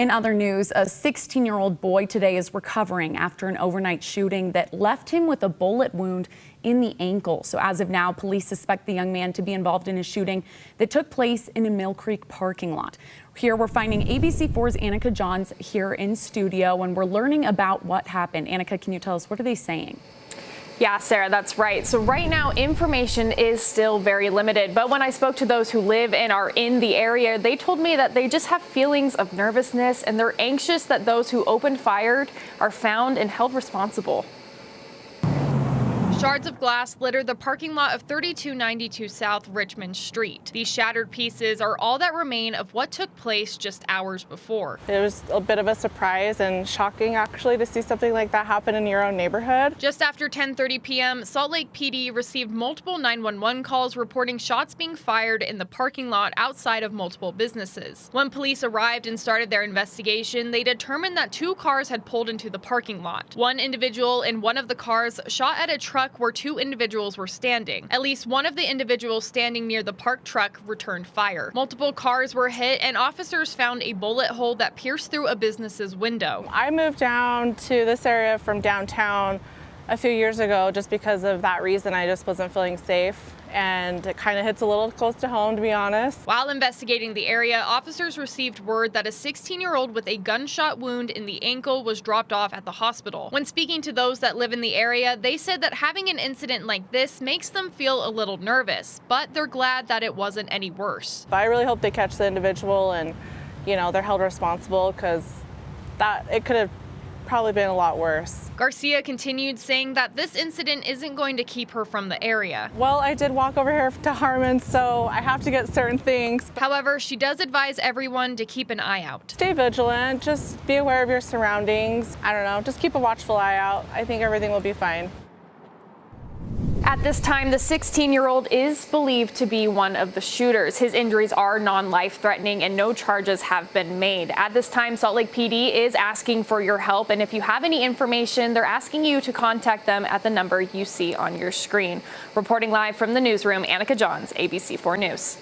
In other news, a 16-year-old boy today is recovering after an overnight shooting that left him with a bullet wound in the ankle. So as of now, police suspect the young man to be involved in a shooting that took place in a Mill Creek parking lot. Here we're finding ABC4's Annika Johns here in studio, and we're learning about what happened. Annika, can you tell us, what are they saying? Yeah, Sarah, that's right. So right now, information is still very limited. But when I spoke to those who live and are in the area, they told me that they just have feelings of nervousness, and they're anxious that those who opened fire are found and held responsible. Shards of glass litter the parking lot of 3292 South Richmond Street. These shattered pieces are all that remain of what took place just hours before. It was a bit of a surprise and shocking, actually, to see something like that happen in your own neighborhood. Just after 10:30 p.m., Salt Lake PD received multiple 911 calls reporting shots being fired in the parking lot outside of multiple businesses. When police arrived and started their investigation, they determined that 2 cars had pulled into the parking lot. One individual in one of the cars shot at a truck where 2 individuals were standing. At least one of the individuals standing near the parked truck returned fire. Multiple cars were hit, and officers found a bullet hole that pierced through a business's window. I moved down to this area from downtown a few years ago just because of that reason. I just wasn't feeling safe, and it kind of hits a little close to home, to be honest. While investigating the area, officers received word that a 16-year-old with a gunshot wound in the ankle was dropped off at the hospital. When speaking to those that live in the area, they said that having an incident like this makes them feel a little nervous, but they're glad that it wasn't any worse. But I really hope they catch the individual and, they're held responsible, because it could have probably been a lot worse. Garcia continued, saying that this incident isn't going to keep her from the area. Well, I did walk over here to Harmon, so I have to get certain things. However, she does advise everyone to keep an eye out. Stay vigilant, just be aware of your surroundings. I don't know, just keep a watchful eye out. I think everything will be fine. At this time, the 16-year-old is believed to be one of the shooters. His injuries are non-life-threatening and no charges have been made. At this time, Salt Lake PD is asking for your help, and if you have any information, they're asking you to contact them at the number you see on your screen. Reporting live from the newsroom, Annika Johns, ABC4 News.